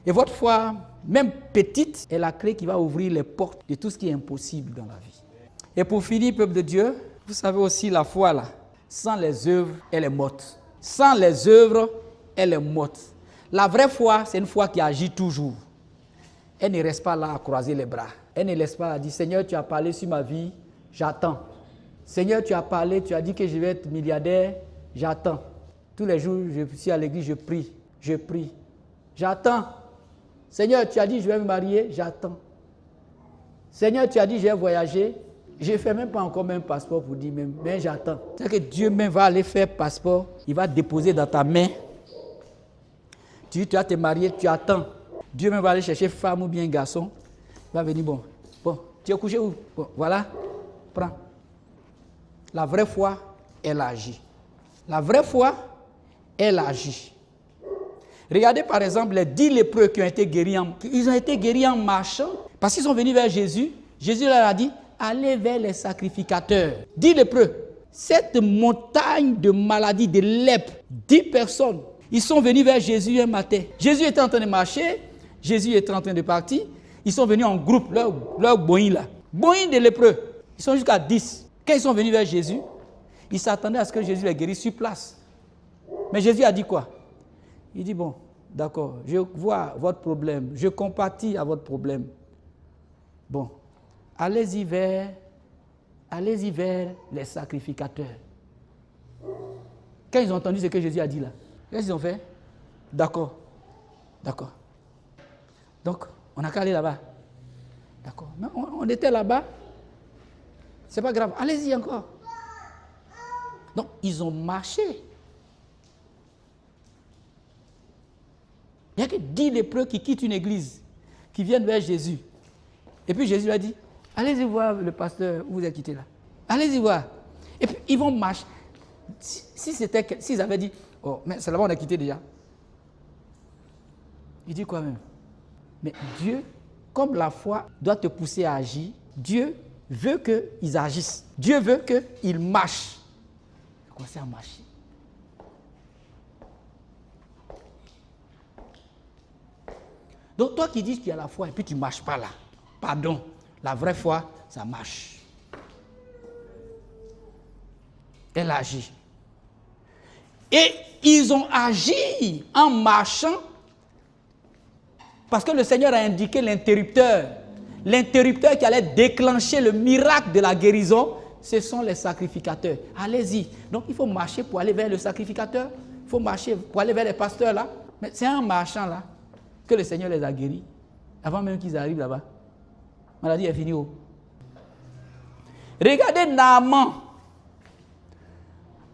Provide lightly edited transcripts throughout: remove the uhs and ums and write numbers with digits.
Et votre foi, même petite, est la clé qui va ouvrir les portes de tout ce qui est impossible dans la vie. Et pour finir, peuple de Dieu, vous savez aussi la foi là, sans les œuvres, elle est morte. Sans les œuvres, elle est morte. La vraie foi, c'est une foi qui agit toujours. Elle ne reste pas là à croiser les bras. Elle ne laisse pas à dire, Seigneur, tu as parlé sur ma vie, j'attends. Seigneur, tu as parlé, tu as dit que je vais être milliardaire, j'attends. Tous les jours, je suis à l'église, je prie, j'attends. Seigneur, tu as dit, je vais me marier, j'attends. Seigneur, tu as dit, je vais voyager, je ne fais même pas encore même passeport pour dire, mais j'attends. C'est-à-dire que Dieu même va aller faire passeport, il va déposer dans ta main. Tu vas te marier, tu attends. Dieu même va aller chercher femme ou bien garçon. Il va venir, bon, tu es couché où? Bon, voilà, prends. La vraie foi, elle agit. La vraie foi, elle agit. Regardez par exemple les 10 lépreux qui ont été guéris ils ont été guéris en marchant parce qu'ils sont venus vers Jésus. Jésus leur a dit, allez vers les sacrificateurs. 10 lépreux. Cette montagne de maladies, de lèpre, 10 personnes, ils sont venus vers Jésus un matin. Jésus était en train de marcher, Jésus était en train de partir. Ils sont venus en groupe, leur boïn là. Boïn de lépreux. Ils sont jusqu'à 10. Quand ils sont venus vers Jésus, ils s'attendaient à ce que Jésus les guérisse sur place. Mais Jésus a dit quoi? Il dit, bon, d'accord, je vois votre problème, je compatis à votre problème. Bon, allez-y vers les sacrificateurs. Quand ils ont entendu ce que Jésus a dit là, qu'est-ce qu'ils ont fait? D'accord. Donc, on n'a qu'à aller là-bas. D'accord. Mais on était là-bas. C'est pas grave, allez-y encore. Donc, ils ont marché. Il n'y a que 10 lépreux qui quittent une église, qui viennent vers Jésus. Et puis Jésus a dit, allez-y voir le pasteur où vous êtes quitté là. Allez-y voir. Et puis ils vont marcher. S'ils avaient dit, oh, mais c'est là-bas on a quitté déjà. Il dit quoi même? Mais Dieu, comme la foi doit te pousser à agir, Dieu veut qu'ils agissent. Dieu veut qu'ils marchent. Ils commencent à marcher. Donc toi qui dis qu'il y a la foi et puis tu ne marches pas là, pardon, la vraie foi, ça marche. Elle agit. Et ils ont agi en marchant parce que le Seigneur a indiqué l'interrupteur qui allait déclencher le miracle de la guérison, ce sont les sacrificateurs. Allez-y. Donc il faut marcher pour aller vers le sacrificateur, il faut marcher pour aller vers les pasteurs là. Mais c'est en marchant là que le Seigneur les a guéris, avant même qu'ils arrivent là-bas. La maladie est finie. Oh. Regardez Naaman.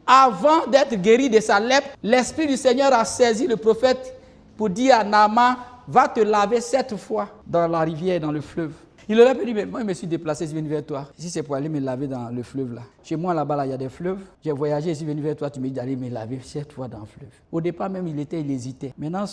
Avant d'être guéri de sa lèpre, l'Esprit du Seigneur a saisi le prophète pour dire à Naaman, va te laver 7 fois dans la rivière, dans le fleuve. Il aurait pu dire, mais moi je me suis déplacé, je suis venu vers toi. Si c'est pour aller me laver dans le fleuve là. Chez moi là-bas, il y a des fleuves. J'ai voyagé, je suis venu vers toi, tu me dis d'aller me laver 7 fois dans le fleuve. Au départ même, il hésitait. Maintenant,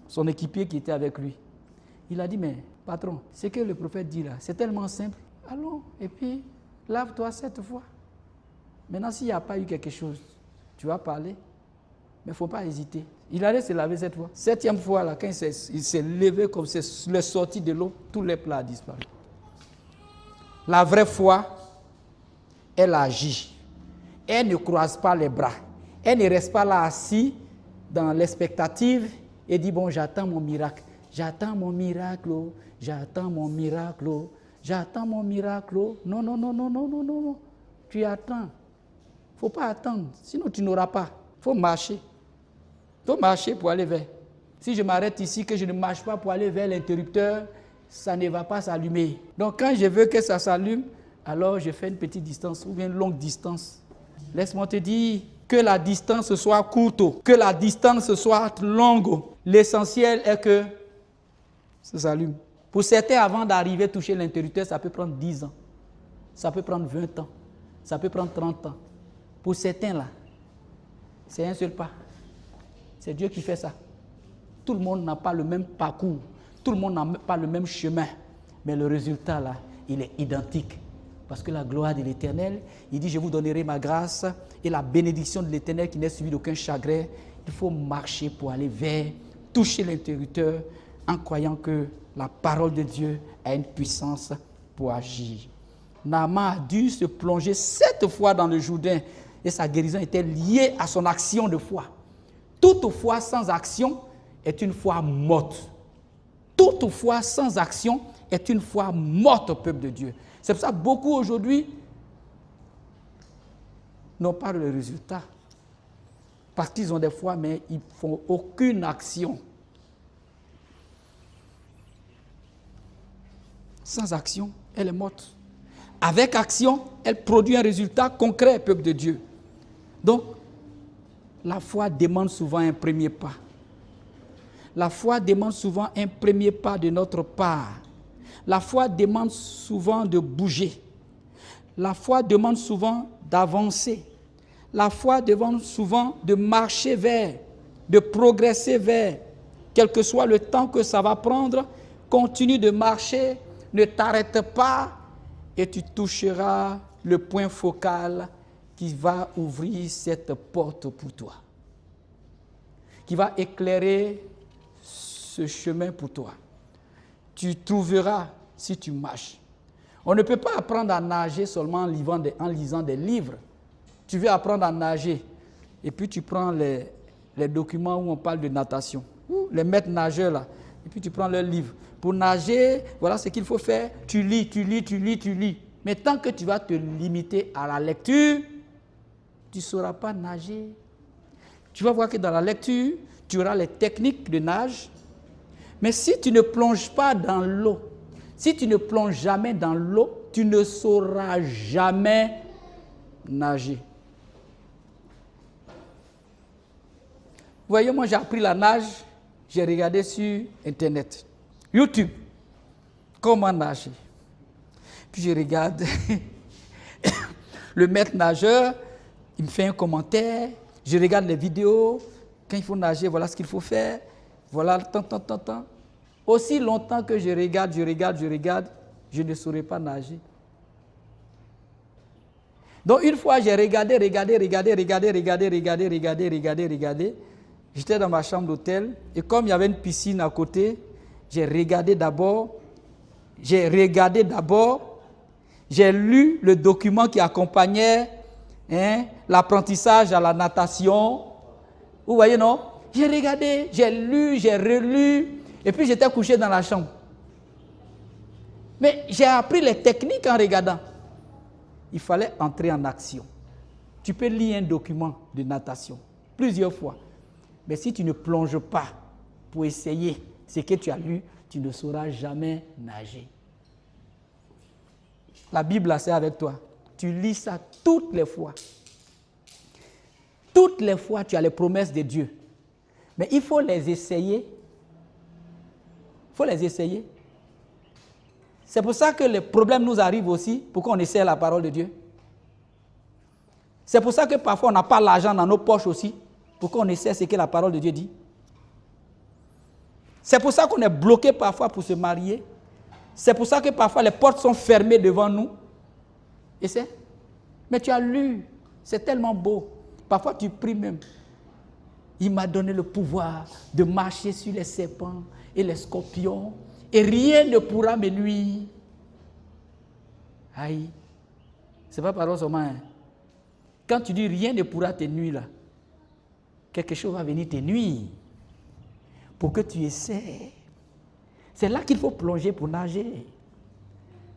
son équipier qui était avec lui, il a dit, mais patron, ce que le prophète dit là, c'est tellement simple. Allons, et puis, lave-toi 7 fois. Maintenant, s'il n'y a pas eu quelque chose, tu vas parler, mais il ne faut pas hésiter. Il allait se laver 7 fois. 7e fois, là, quand il s'est levé comme c'est le sorti de l'eau, tous les plats ont disparu. La vraie foi, elle agit. Elle ne croise pas les bras. Elle ne reste pas là assis dans l'expectative et dit, bon, j'attends mon miracle. J'attends mon miracle. J'attends mon miracle. J'attends mon miracle. Non, non, non, non, non, non, non. Tu attends. Il ne faut pas attendre, sinon tu n'auras pas. Il faut marcher. Il faut marcher pour aller vers. Si je m'arrête ici, que je ne marche pas pour aller vers l'interrupteur, ça ne va pas s'allumer. Donc quand je veux que ça s'allume, alors je fais une petite distance ou bien une longue distance. Laisse-moi te dire que la distance soit courte, que la distance soit longue. L'essentiel est que ça s'allume. Pour certains, avant d'arriver à toucher l'interrupteur, ça peut prendre 10 ans. Ça peut prendre 20 ans. Ça peut prendre 30 ans. Pour certains, là, c'est un seul pas. C'est Dieu qui fait ça. Tout le monde n'a pas le même parcours. Tout le monde n'a pas le même chemin. Mais le résultat, là, il est identique. Parce que la gloire de l'Éternel, il dit, je vous donnerai ma grâce et la bénédiction de l'Éternel qui n'est suivie d'aucun chagrin. Il faut marcher pour aller vers toucher l'interrupteur en croyant que la parole de Dieu a une puissance pour agir. Naaman a dû se plonger 7 fois dans le Jourdain et sa guérison était liée à son action de foi. Toute foi sans action est une foi morte. Toute foi sans action est une foi morte au peuple de Dieu. C'est pour ça que beaucoup aujourd'hui n'ont pas le résultat. Parce qu'ils ont des foi, mais ils ne font aucune action. Sans action, elle est morte. Avec action, elle produit un résultat concret, peuple de Dieu. Donc, la foi demande souvent un premier pas. La foi demande souvent un premier pas de notre part. La foi demande souvent de bouger. La foi demande souvent d'avancer. La foi demande souvent de marcher vers, de progresser vers. Quel que soit le temps que ça va prendre, continue de marcher, ne t'arrête pas et tu toucheras le point focal qui va ouvrir cette porte pour toi, qui va éclairer ce chemin pour toi. Tu trouveras si tu marches. On ne peut pas apprendre à nager seulement en lisant des livres. Tu veux apprendre à nager et puis tu prends les documents où on parle de natation, les maîtres nageurs là, et puis tu prends leur livre. Pour nager, voilà ce qu'il faut faire. Tu lis. Mais tant que tu vas te limiter à la lecture, tu ne sauras pas nager. Tu vas voir que dans la lecture, tu auras les techniques de nage. Mais si tu ne plonges pas dans l'eau, si tu ne plonges jamais dans l'eau, tu ne sauras jamais nager. Vous voyez, moi j'ai appris la nage, j'ai regardé sur Internet, YouTube, comment nager. Puis je regarde le maître nageur, il me fait un commentaire, je regarde les vidéos, quand il faut nager, voilà ce qu'il faut faire, voilà, tant. Aussi longtemps que je regarde, je ne saurais pas nager. Donc une fois, j'ai regardé. J'étais dans ma chambre d'hôtel et comme il y avait une piscine à côté, j'ai regardé d'abord, j'ai lu le document qui accompagnait l'apprentissage à la natation. Vous voyez, non? J'ai regardé, j'ai lu, j'ai relu, et puis j'étais couché dans la chambre. Mais j'ai appris les techniques en regardant. Il fallait entrer en action. Tu peux lire un document de natation plusieurs fois. Mais si tu ne plonges pas pour essayer ce que tu as lu, tu ne sauras jamais nager. La Bible, là, c'est avec toi. Tu lis ça toutes les fois. Toutes les fois, tu as les promesses de Dieu. Mais il faut les essayer. C'est pour ça que les problèmes nous arrivent aussi, pour qu'on essaie la parole de Dieu. C'est pour ça que parfois on n'a pas l'argent dans nos poches aussi, pour qu'on essaie ce que la parole de Dieu dit. C'est pour ça qu'on est bloqué parfois pour se marier. C'est pour ça que parfois les portes sont fermées devant nous. Et c'est, mais tu as lu, c'est tellement beau. Parfois tu pries même. Il m'a donné le pouvoir de marcher sur les serpents et les scorpions et rien ne pourra me nuire. Aïe, c'est pas parole seulement. Hein. Quand tu dis rien ne pourra te nuire là, quelque chose va venir te nuire pour que tu essaies. C'est là qu'il faut plonger pour nager.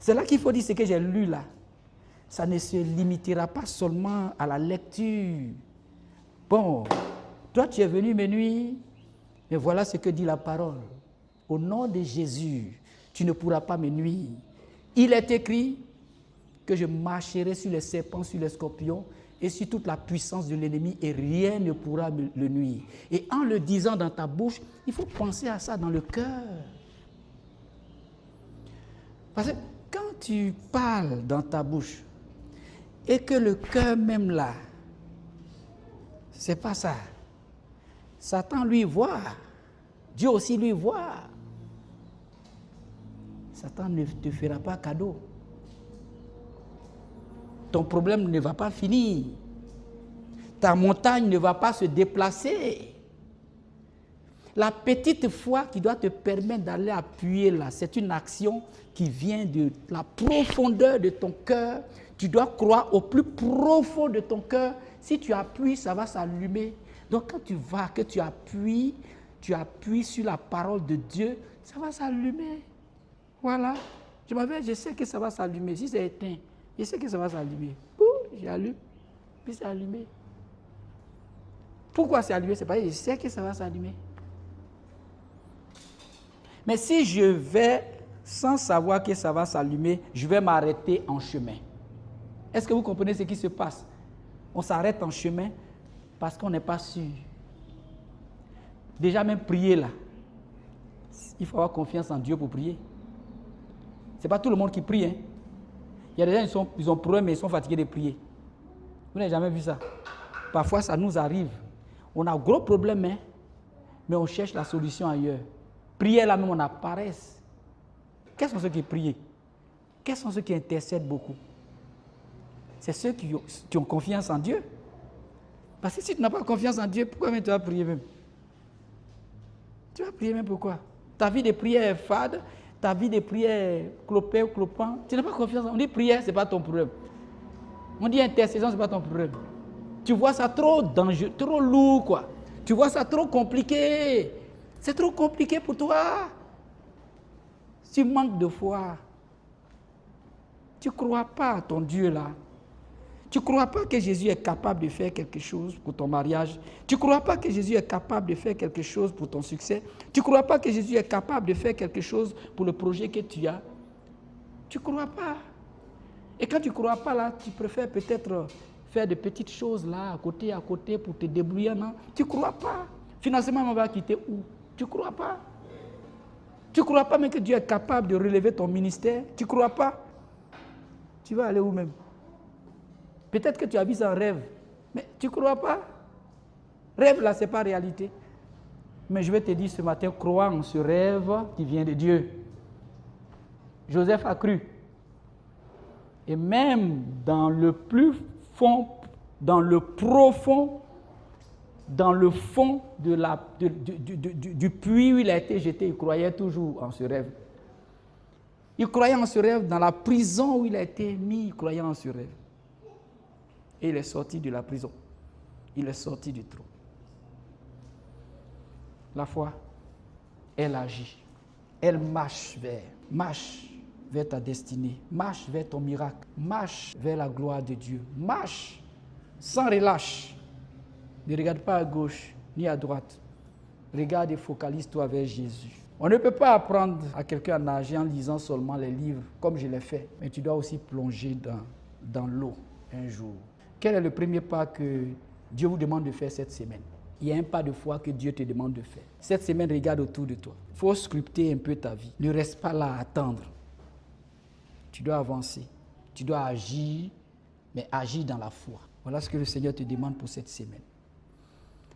C'est là qu'il faut dire ce que j'ai lu là. Ça ne se limitera pas seulement à la lecture. Bon, toi tu es venu me nuire, mais voilà ce que dit la parole. Au nom de Jésus, tu ne pourras pas me nuire. Il est écrit que je marcherai sur les serpents, sur les scorpions et sur toute la puissance de l'ennemi et rien ne pourra le nuire. Et en le disant dans ta bouche, il faut penser à ça dans le cœur. Parce que quand tu parles dans ta bouche et que le cœur même là, c'est pas ça. Satan lui voit, Dieu aussi lui voit. Satan ne te fera pas cadeau. Ton problème ne va pas finir. Ta montagne ne va pas se déplacer. La petite foi qui doit te permettre d'aller appuyer là, c'est une action qui vient de la profondeur de ton cœur. Tu dois croire au plus profond de ton cœur. Si tu appuies, ça va s'allumer. Donc quand tu vas, que tu appuies sur la parole de Dieu, ça va s'allumer. Voilà. Je sais que ça va s'allumer. Si c'est éteint, je sais que ça va s'allumer. J'allume, puis c'est allumé. Pourquoi c'est allumé? C'est parce que je sais que ça va s'allumer. Mais si je vais sans savoir que ça va s'allumer, je vais m'arrêter en chemin. Est-ce que vous comprenez ce qui se passe? On s'arrête en chemin parce qu'on n'est pas sûr. Déjà même prier là, il faut avoir confiance en Dieu pour prier. Ce n'est pas tout le monde qui prie. Hein. Il y a des gens ils ont problème mais ils sont fatigués de prier. Vous n'avez jamais vu ça? Parfois ça nous arrive. On a un gros problème, hein, mais on cherche la solution ailleurs. Prier là même on a paresse. Quels sont ceux qui prient? Quels sont ceux qui intercèdent beaucoup? C'est ceux qui ont confiance en Dieu. Parce que si tu n'as pas confiance en Dieu, pourquoi même tu vas prier même? Tu vas prier même pourquoi? Ta vie de prière est fade, ta vie de prière est clopée ou clopant. Tu n'as pas confiance. On dit prière, ce n'est pas ton problème. On dit intercession, ce n'est pas ton problème. Tu vois ça trop dangereux, trop lourd quoi. Tu vois ça trop compliqué. C'est trop compliqué pour toi. Tu manques de foi. Tu ne crois pas à ton Dieu là. Tu ne crois pas que Jésus est capable de faire quelque chose pour ton mariage. Tu ne crois pas que Jésus est capable de faire quelque chose pour ton succès. Tu ne crois pas que Jésus est capable de faire quelque chose pour le projet que tu as. Tu ne crois pas. Et quand tu ne crois pas là, tu préfères peut-être faire de petites choses là, à côté, pour te débrouiller. Non? Tu ne crois pas. Financement, on va quitter où? Tu ne crois pas. Tu ne crois pas même que Dieu est capable de relever ton ministère. Tu ne crois pas. Tu vas aller où même? Peut-être que tu as vu ça en rêve, mais tu ne crois pas. Rêve là, ce n'est pas réalité. Mais je vais te dire ce matin, crois en ce rêve qui vient de Dieu. Joseph a cru. Et même dans le plus fond, dans le profond, dans le fond du puits où il a été jeté, il croyait toujours en ce rêve. Il croyait en ce rêve dans la prison où il a été mis, il croyait en ce rêve. Et il est sorti de la prison. Il est sorti du trou. La foi, elle agit. Elle marche vers ta destinée. Marche vers ton miracle. Marche vers la gloire de Dieu. Marche sans relâche. Ne regarde pas à gauche ni à droite. Regarde et focalise-toi vers Jésus. On ne peut pas apprendre à quelqu'un à nager en lisant seulement les livres, comme je l'ai fait. Mais tu dois aussi plonger dans l'eau un jour. Quel est le premier pas que Dieu vous demande de faire cette semaine? Il y a un pas de foi que Dieu te demande de faire. Cette semaine, regarde autour de toi. Il faut sculpter un peu ta vie. Ne reste pas là à attendre. Tu dois avancer. Tu dois agir, mais agir dans la foi. Voilà ce que le Seigneur te demande pour cette semaine.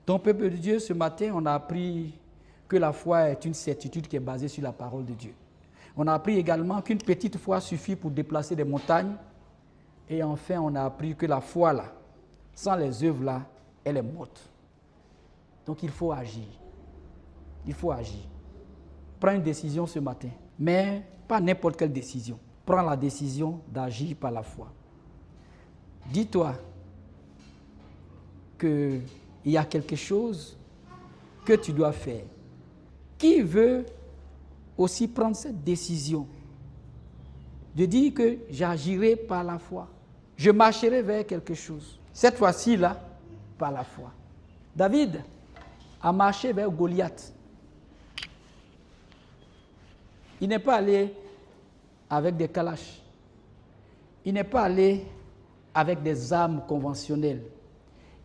Ton peuple de Dieu, ce matin, on a appris que la foi est une certitude qui est basée sur la parole de Dieu. On a appris également qu'une petite foi suffit pour déplacer des montagnes. Et enfin, on a appris que la foi, là, sans les œuvres, là, elle est morte. Donc, il faut agir. Il faut agir. Prends une décision ce matin. Mais pas n'importe quelle décision. Prends la décision d'agir par la foi. Dis-toi qu'il y a quelque chose que tu dois faire. Qui veut aussi prendre cette décision de dire que j'agirai par la foi. Je marcherai vers quelque chose. Cette fois-ci, là, par la foi. David a marché vers Goliath. Il n'est pas allé avec des calaches. Il n'est pas allé avec des armes conventionnelles.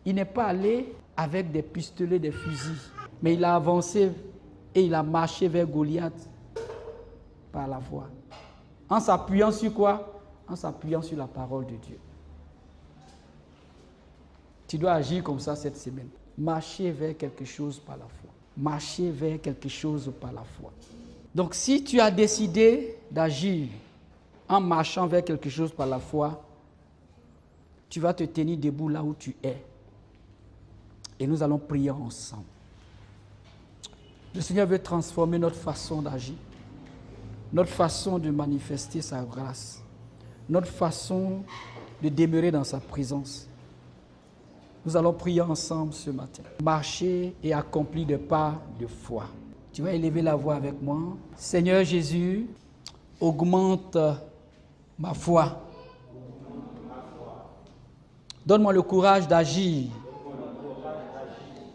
Il n'est pas allé avec des pistolets, des fusils. Mais il a avancé et il a marché vers Goliath par la foi. En s'appuyant sur quoi? En s'appuyant sur la parole de Dieu. Tu dois agir comme ça cette semaine. Marcher vers quelque chose par la foi. Marcher vers quelque chose par la foi. Donc si tu as décidé d'agir en marchant vers quelque chose par la foi, tu vas te tenir debout là où tu es. Et nous allons prier ensemble. Le Seigneur veut transformer notre façon d'agir, notre façon de manifester sa grâce, notre façon de demeurer dans sa présence. Nous allons prier ensemble ce matin. Marcher et accomplir des pas de foi. Tu vas élever la voix avec moi. Seigneur Jésus, augmente ma foi. Donne-moi le courage d'agir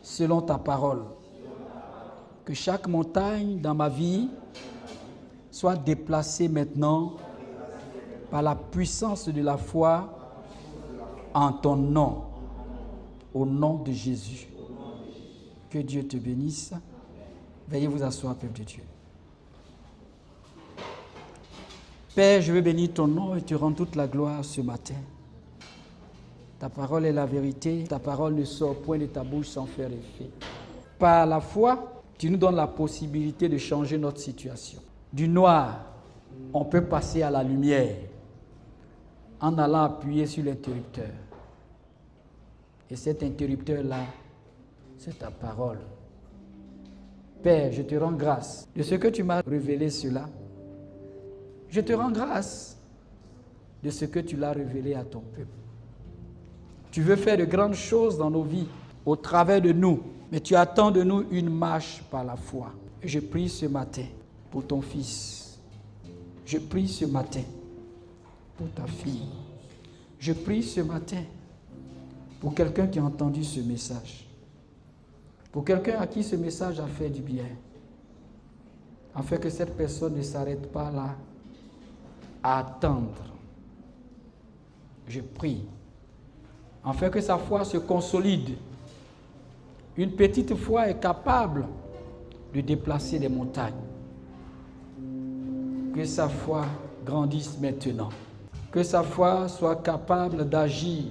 selon ta parole. Que chaque montagne dans ma vie soit déplacée maintenant par la puissance de la foi en ton nom, au nom de Jésus. Que Dieu te bénisse. Veuillez vous asseoir, peuple de Dieu. Père, je veux bénir ton nom et te rendre toute la gloire ce matin. Ta parole est la vérité. Ta parole ne sort point de ta bouche sans faire effet. Par la foi, tu nous donnes la possibilité de changer notre situation. Du noir, on peut passer à la lumière en allant appuyer sur l'interrupteur. Et cet interrupteur-là, c'est ta parole. Père, je te rends grâce de ce que tu m'as révélé cela. Je te rends grâce de ce que tu l'as révélé à ton peuple. Tu veux faire de grandes choses dans nos vies, au travers de nous, mais tu attends de nous une marche par la foi. Et je prie ce matin pour ton fils. Je prie ce matin pour ta fille. Je prie ce matin pour quelqu'un qui a entendu ce message. Pour quelqu'un à qui ce message a fait du bien. Afin que cette personne ne s'arrête pas là à attendre. Je prie. Afin que sa foi se consolide. Une petite foi est capable de déplacer des montagnes. Que sa foi grandisse maintenant. Que sa foi soit capable d'agir.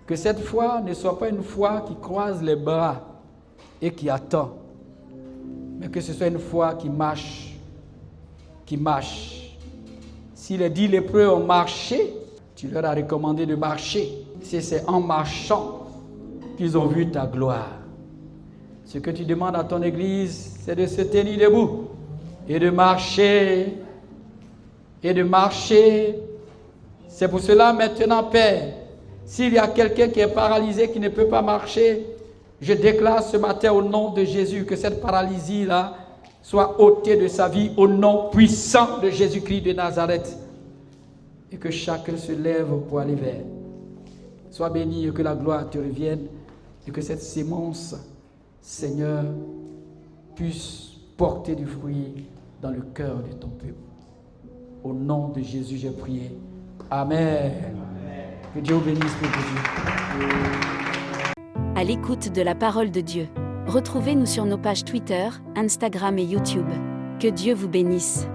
Que cette foi ne soit pas une foi qui croise les bras et qui attend. Mais que ce soit une foi qui marche. Qui marche. Si les 10 lépreux ont marché, tu leur as recommandé de marcher. C'est en marchant qu'ils ont vu ta gloire. Ce que tu demandes à ton Église, c'est de se tenir debout et de marcher. Et de marcher. C'est pour cela maintenant, Père, s'il y a quelqu'un qui est paralysé, qui ne peut pas marcher, je déclare ce matin au nom de Jésus que cette paralysie-là soit ôtée de sa vie au nom puissant de Jésus-Christ de Nazareth. Et que chacun se lève pour aller vers. Sois béni et que la gloire te revienne et que cette sémence, Seigneur, puisse porter du fruit dans le cœur de ton peuple. Au nom de Jésus, j'ai prié. Amen. Que Dieu vous bénisse, peuple de Dieu. À l'écoute de la parole de Dieu. Retrouvez-nous sur nos pages Twitter, Instagram et YouTube. Que Dieu vous bénisse.